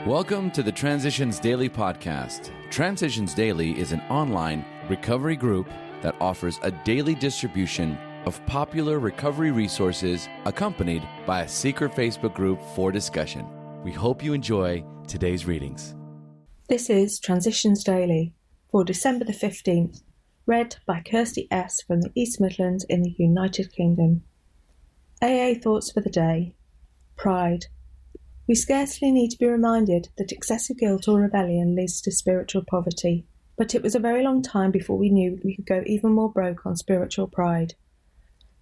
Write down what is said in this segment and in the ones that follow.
Welcome to the Transitions Daily podcast. Transitions Daily is an online recovery group that offers a daily distribution of popular recovery resources accompanied by a secret Facebook group for discussion. We hope you enjoy today's readings. This is Transitions Daily for December the 15th, read by Kirsty S. from the East Midlands in the United Kingdom. AA Thoughts for the Day. Pride. We scarcely need to be reminded that excessive guilt or rebellion leads to spiritual poverty, but it was a very long time before we knew we could go even more broke on spiritual pride.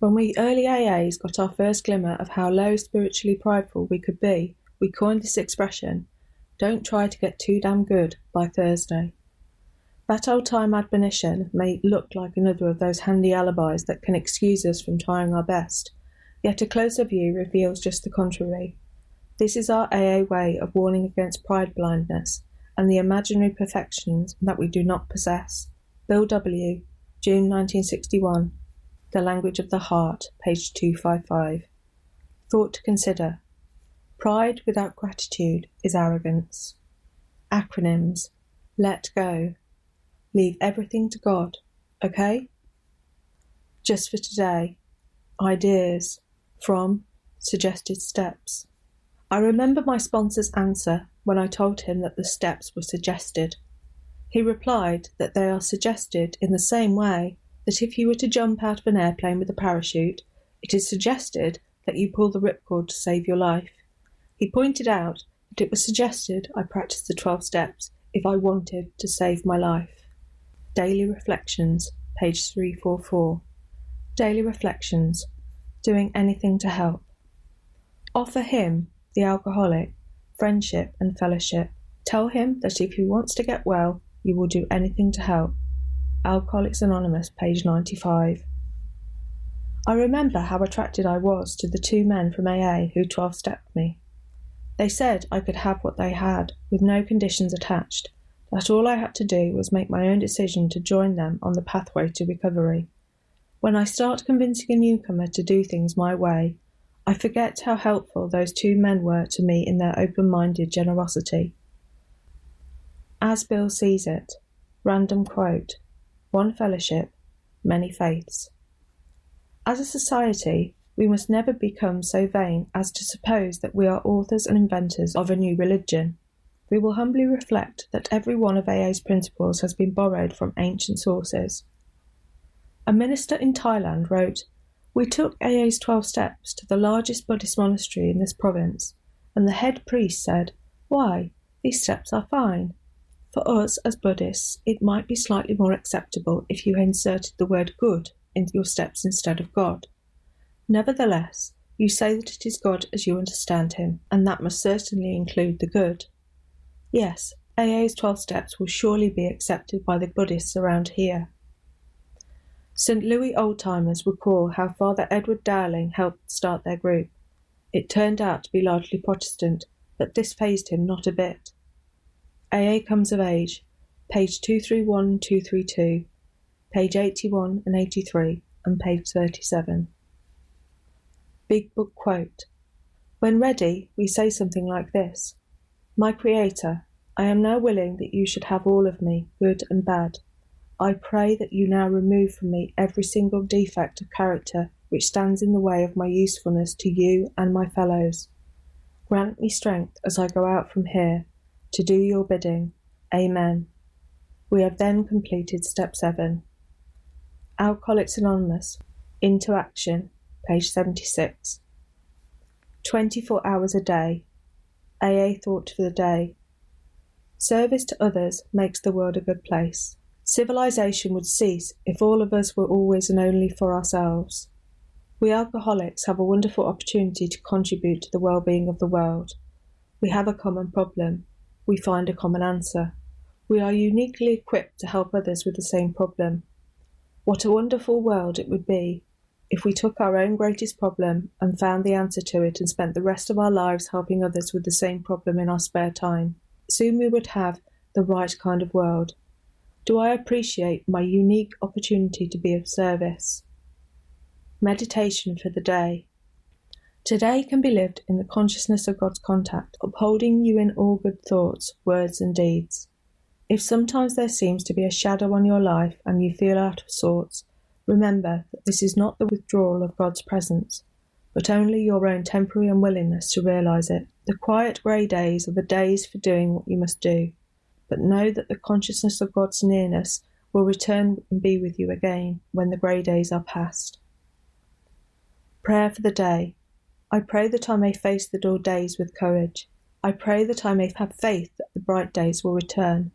When we early AAs got our first glimmer of how low spiritually prideful we could be, we coined this expression, "Don't try to get too damn good by Thursday." That old-time admonition may look like another of those handy alibis that can excuse us from trying our best, yet a closer view reveals just the contrary. This is our AA way of warning against pride blindness and the imaginary perfections that we do not possess. Bill W., June 1961. The Language of the Heart, page 255. Thought to consider. Pride without gratitude is arrogance. Acronyms. Let go. Leave everything to God. Okay? Just for today. Ideas. From Suggested Steps. I remember my sponsor's answer when I told him that the steps were suggested. He replied that they are suggested in the same way that if you were to jump out of an airplane with a parachute, it is suggested that you pull the ripcord to save your life. He pointed out that it was suggested I practice the 12 steps if I wanted to save my life. Daily Reflections, page 344. Daily Reflections. Doing anything to help. Offer him, the alcoholic, friendship and fellowship. Tell him that if he wants to get well, you will do anything to help. Alcoholics Anonymous, page 95. I remember how attracted I was to the two men from AA who 12-stepped me. They said I could have what they had, with no conditions attached, that all I had to do was make my own decision to join them on the pathway to recovery. When I start convincing a newcomer to do things my way, I forget how helpful those two men were to me in their open-minded generosity. As Bill sees it, random quote, one fellowship, many faiths. As a society, we must never become so vain as to suppose that we are authors and inventors of a new religion. We will humbly reflect that every one of AA's principles has been borrowed from ancient sources. A minister in Thailand wrote, "We took AA's 12 steps to the largest Buddhist monastery in this province, and the head priest said, 'Why, these steps are fine. For us as Buddhists, it might be slightly more acceptable if you inserted the word good into your steps instead of God. Nevertheless, you say that it is God as you understand him, and that must certainly include the good. Yes, AA's 12 steps will surely be accepted by the Buddhists around here.'" St. Louis old-timers recall how Father Edward Dowling helped start their group. It turned out to be largely Protestant, but this fazed him not a bit. AA Comes of Age, page 231 and 232, page 81 and 83, and page 37. Big Book Quote. When ready, we say something like this. "My Creator, I am now willing that you should have all of me, good and bad. I pray that you now remove from me every single defect of character which stands in the way of my usefulness to you and my fellows. Grant me strength as I go out from here to do your bidding. Amen." We have then completed step 7. Alcoholics Anonymous, Into Action, page 76. 24 hours a day. AA Thought for the Day. Service to others makes the world a good place. Civilization would cease if all of us were always and only for ourselves. We alcoholics have a wonderful opportunity to contribute to the well-being of the world. We have a common problem. We find a common answer. We are uniquely equipped to help others with the same problem. What a wonderful world it would be if we took our own greatest problem and found the answer to it and spent the rest of our lives helping others with the same problem in our spare time. Soon we would have the right kind of world. Do I appreciate my unique opportunity to be of service? Meditation for the day. Today can be lived in the consciousness of God's contact, upholding you in all good thoughts, words and deeds. If sometimes there seems to be a shadow on your life and you feel out of sorts, remember that this is not the withdrawal of God's presence, but only your own temporary unwillingness to realise it. The quiet grey days are the days for doing what you must do, but know that the consciousness of God's nearness will return and be with you again when the grey days are past. Prayer for the day. I pray that I may face the dull days with courage. I pray that I may have faith that the bright days will return.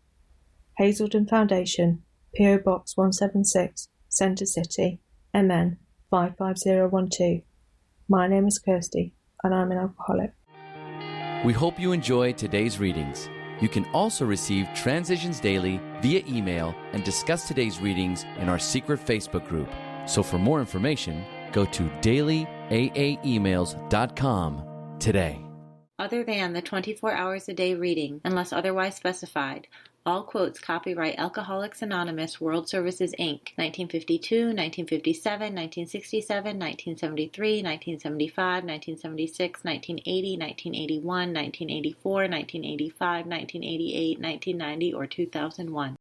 Hazelden Foundation, P.O. Box 176, Centre City, MN 55012. My name is Kirsty, and I'm an alcoholic. We hope you enjoyed today's readings. You can also receive Transitions Daily via email and discuss today's readings in our secret Facebook group. So for more information, go to dailyaaemails.com today. Other than the 24 hours a day reading, unless otherwise specified, all quotes copyright Alcoholics Anonymous World Services, Inc., 1952, 1957, 1967, 1973, 1975, 1976, 1980, 1981, 1984, 1985, 1988, 1990, or 2001.